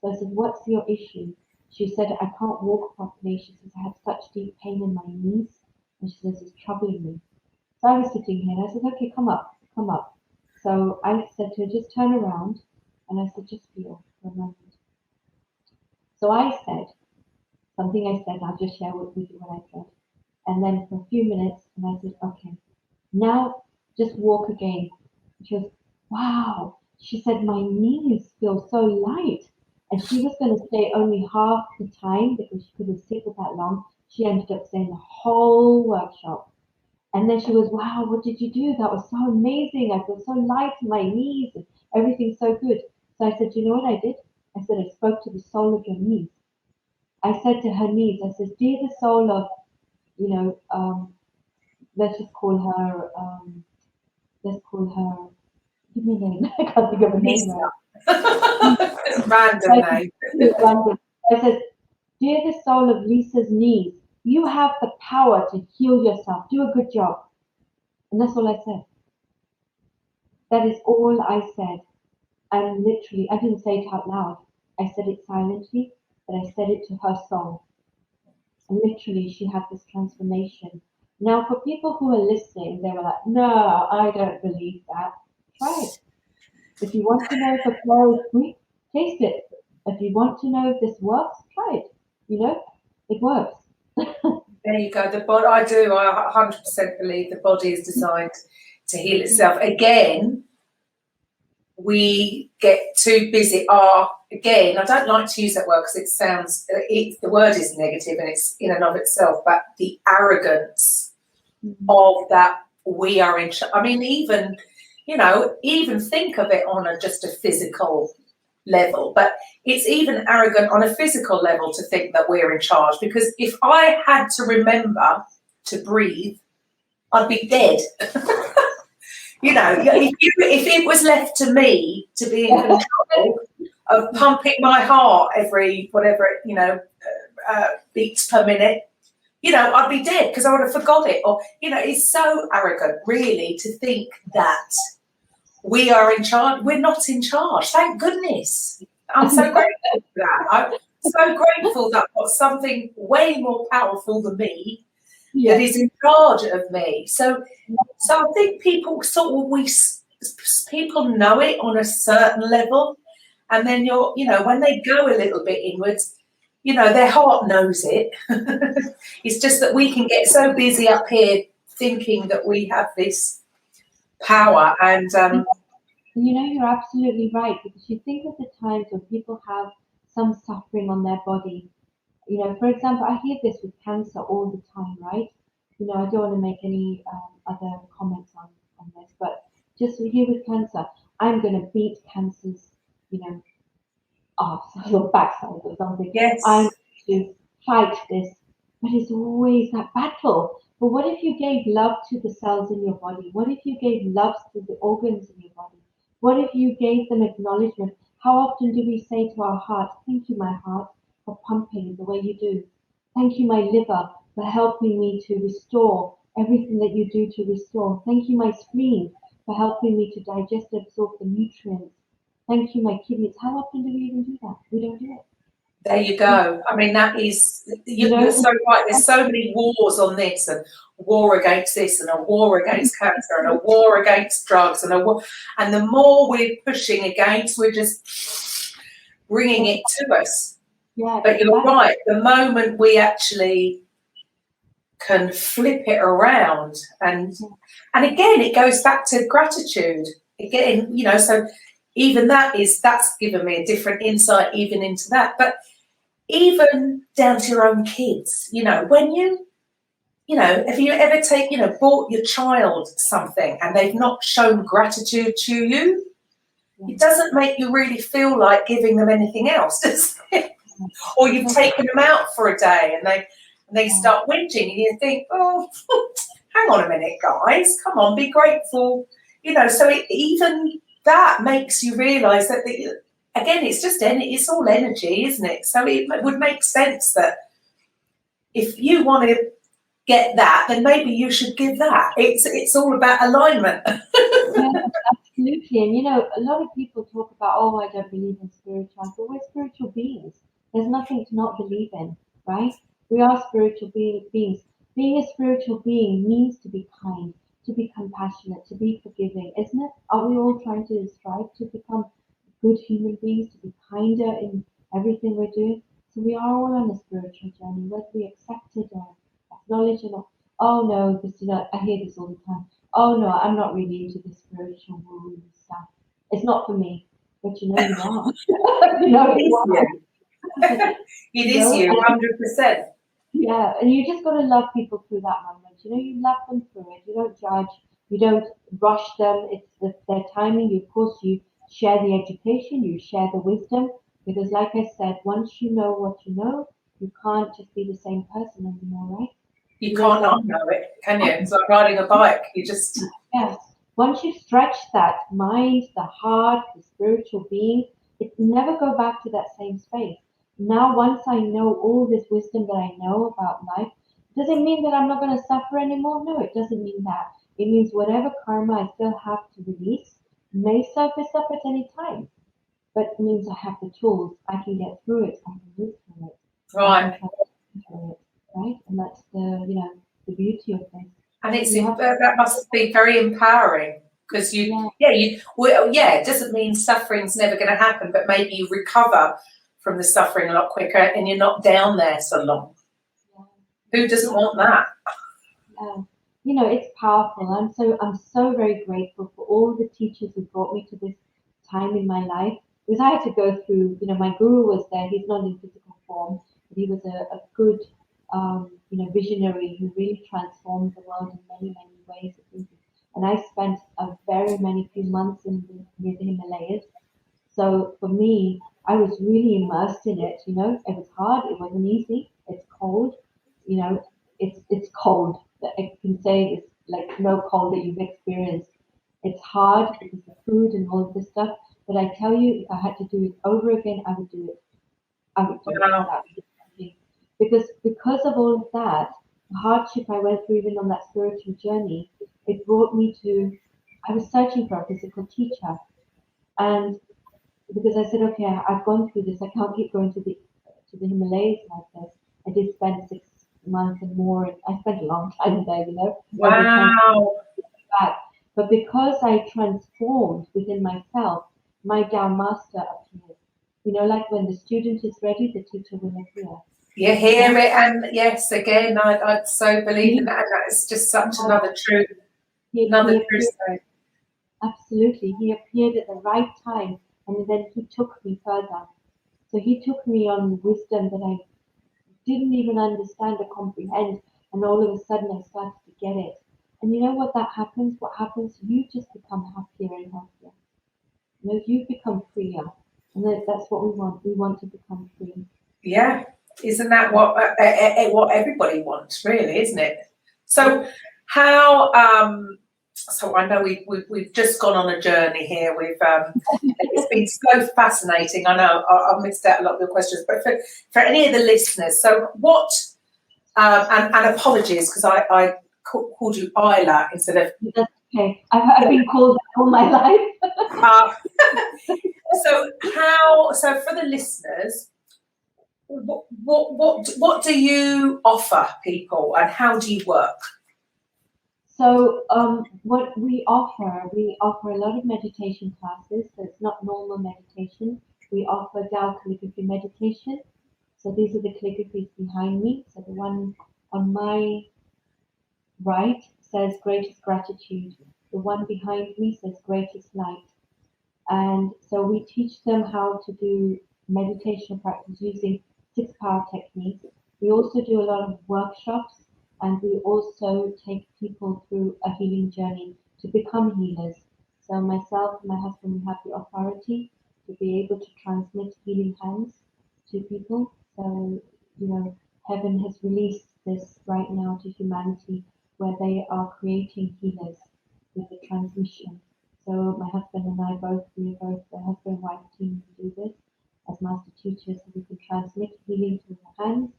So I said, what's your issue? She said, I can't walk properly. She says, I have such deep pain in my knees, and she says, it's troubling me. So I was sitting here, and I said, okay, come up, come up. So I said to her, just turn around, and I said, just feel for a moment. So I said, something I said, I'll just share with you what I said. And then for a few minutes, and I said, okay, now just walk again. She goes, wow. She said, my knees feel so light. And she was going to stay only half the time because she couldn't sit for that long. She ended up staying the whole workshop. And then she was, wow, what did you do? That was so amazing. I feel so light in my knees and everything's so good. So I said, you know what I did? I said, I spoke to the soul of your knees. I said to her knees, I said, dear the soul of, let's just call her, give me a name. I can't think of a name right. Random name. I said, dear the soul of Lisa's knees, you have the power to heal yourself. Do a good job. And that's all I said. That is all I said. And literally, I didn't say it out loud. I said it silently, but I said it to her soul. And literally, she had this transformation. Now, for people who are listening, they were like, no, I don't believe that. Try it. If you want to know if a flower is sweet, taste it. If you want to know if this works, try it. It works. There you go. The body, I 100% believe the body is designed to heal itself. Again, we get too busy. Again, I don't like to use that word because the word is negative and it's in and of itself, but the arrogance of that we are in charge. I mean, even think of it on just a physical level, but it's even arrogant on a physical level to think that we're in charge, because if I had to remember to breathe, I'd be dead. If it was left to me to be in control of pumping my heart every beats per minute, I'd be dead because I would have forgot it. Or it's so arrogant, really, to think that we are in charge. We're not in charge. Thank goodness. I'm so grateful for that. I'm so grateful that I've got something way more powerful than me that is in charge of me. So I think people people know it on a certain level, and then when they go a little bit inwards, their heart knows it. It's just that we can get so busy up here thinking that we have this power. And you're absolutely right, because you think of the times when people have some suffering on their body. For example, I hear this with cancer all the time, right? I don't want to make any other comments on this, but just here with cancer, I'm going to beat cancer's, arse or backside or something. Yes. I'm going to fight this, but it's always that battle. But what if you gave love to the cells in your body? What if you gave love to the organs in your body? What if you gave them acknowledgement? How often do we say to our heart, thank you, my heart, for pumping the way you do? Thank you, my liver, for helping me to restore everything that you do to restore. Thank you, my spleen, for helping me to digest and absorb the nutrients. Thank you, my kidneys. How often do we even do that? We don't do it. There you go. I mean, that is, you're so right. There's so many wars on this, and war against this, and a war against cancer, and a war against drugs, and and the more we're pushing against, we're just bringing it to us. Yeah, but you're right. The moment we actually can flip it around, and again, it goes back to gratitude. Again, so even that's given me a different insight even into that. But even down to your own kids, when if you ever bought your child something and they've not shown gratitude to you, it doesn't make you really feel like giving them anything else, does it? Or you've taken them out for a day and they start whinging, and you think, oh, hang on a minute, guys, come on, be grateful. So even that makes you realise that, again, it's all energy, isn't it? So it would make sense that if you want to get that, then maybe you should give that. It's all about alignment. Yeah, absolutely. And a lot of people talk about, oh, I don't believe in spirituality, but we're spiritual beings. There's nothing to not believe in, right? We are spiritual beings. Being a spiritual being means to be kind, to be compassionate, to be forgiving, isn't it? Are we all trying to strive to become good human beings, to be kinder in everything we're doing? So we are all on a spiritual journey, whether we accept it or acknowledge it or, oh no, I hear this all the time. Oh no, I'm not really into the spiritual woo stuff. It's not for me. But you are. It is you, 100%. Yeah, and you just got to love people through that moment. You love them through it. You don't judge. You don't rush them. It's their timing. Of course, you share the education. You share the wisdom. Because, like I said, once you know what you know, you can't just be the same person anymore, right? You can't not know it, can you? It's like riding a bike. You just... Yes. Once you stretch that mind, the heart, the spiritual being, it never go back to that same space. Now, once I know all this wisdom that I know about life, does it mean that I'm not going to suffer anymore? No, it doesn't mean that. It means whatever karma I still have to release may surface up at any time, but it means I have the tools. I can get through it. I can move through it. Right. I can transform through it. Right, and that's the beauty of this. And that must be very empowering, because it doesn't mean suffering's never going to happen, but maybe you recover from the suffering a lot quicker and you're not down there so long. Yeah. Who doesn't want that? It's powerful. I'm so very grateful for all the teachers who brought me to this time in my life, because I had to go through, my guru was there. He's not in physical form, but he was a good visionary who really transformed the world in many, many ways. And I spent a very many few months near the Himalayas. So for me, I was really immersed in it. It was hard. It wasn't easy. It's cold. It's cold. I can say it's like no cold that you've experienced. It's hard because of the food and all of this stuff. But I tell you, if I had to do it over again, I would do it. I would do it. Because of all of that, the hardship I went through, even on that spiritual journey, it brought me to. I was searching for a physical teacher, and because I said, okay, I've gone through this. I can't keep going to the Himalayas like this. I did spend 6 months and more. And I spent a long time there, Wow. But because I transformed within myself, my Tao master appeared. Like when the student is ready, the teacher will appear. You hear it, and yes, again, I'd so believe in that. And that's just such another truth. Another truth. Absolutely, he appeared at the right time, and then he took me further. So he took me on wisdom that I didn't even understand or comprehend, and all of a sudden I started to get it. And you know what happens? What happens? You just become happier and happier. You become freer, and that's what we want. We want to become free. Yeah, isn't that what everybody wants, really, isn't it? So how? So I know we've just gone on a journey here. It's been so fascinating. I know I've missed out a lot of the questions, but for any of the listeners, so what? And apologies, because I called you Isla instead of. That's okay. I've been called that all my life. So for the listeners, what do you offer people, and how do you work? So what we offer a lot of meditation classes. So it's not normal meditation. We offer Tao calligraphy meditation. So these are the calligraphies behind me. So the one on my right says greatest gratitude. The one behind me says greatest light. And so we teach them how to do meditation practice using 6 power techniques. We also do a lot of workshops, and we also take people through a healing journey to become healers. So myself and my husband, we have the authority to be able to transmit healing hands to people. So, heaven has released this right now to humanity, where they are creating healers with the transmission. So my husband and I we are both the husband and wife team who do this as master teachers, so we can transmit healing through the hands,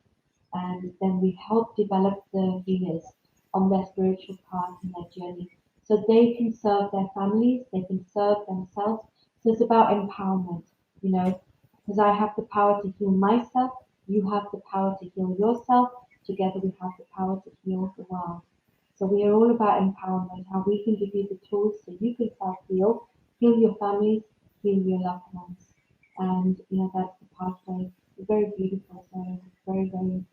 and then we help develop the healers on their spiritual path and their journey, so they can serve their families, they can serve themselves. So it's about empowerment, because I have the power to heal myself, you have the power to heal yourself, together we have the power to heal the world. So we are all about empowerment, how we can give you the tools so you can self-heal, heal your families, heal your loved ones. And, that's the pathway. It's very beautiful. So very, very,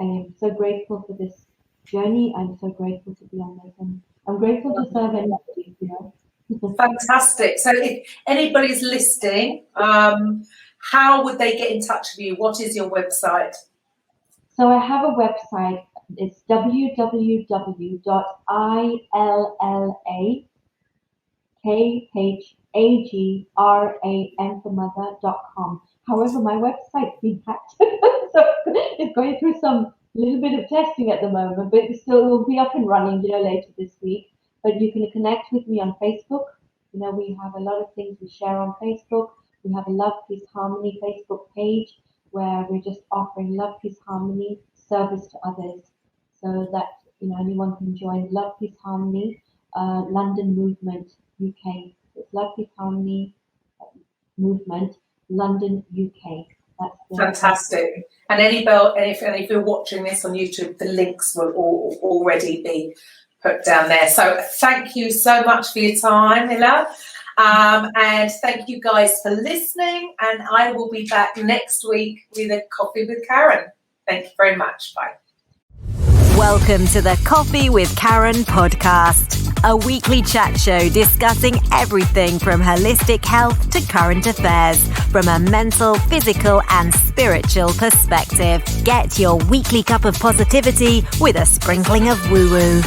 I am so grateful for this journey. I'm so grateful to be on this. And I'm grateful to serve anybody, Fantastic. So if anybody's listening, how would they get in touch with you? What is your website? So I have a website. It's www.illakhagram However, my website's been hacked, so it's going through some little bit of testing at the moment, but it will be up and running, later this week. But you can connect with me on Facebook. We have a lot of things we share on Facebook. We have a Love, Peace, Harmony Facebook page where we're just offering Love, Peace, Harmony service to others, so that anyone can join Love, Peace, Harmony London Movement UK. It's Love, Peace, Harmony Movement London UK. That's fantastic. And if you're watching this on YouTube, the links will already be put down there. So thank you so much for your time, Hilla. And thank you guys for listening. And I will be back next week with a Coffee with Karen. Thank you very much. Bye. Welcome to the Coffee with Karen podcast, a weekly chat show discussing everything from holistic health to current affairs from a mental, physical and spiritual perspective. Get your weekly cup of positivity with a sprinkling of woo-woo.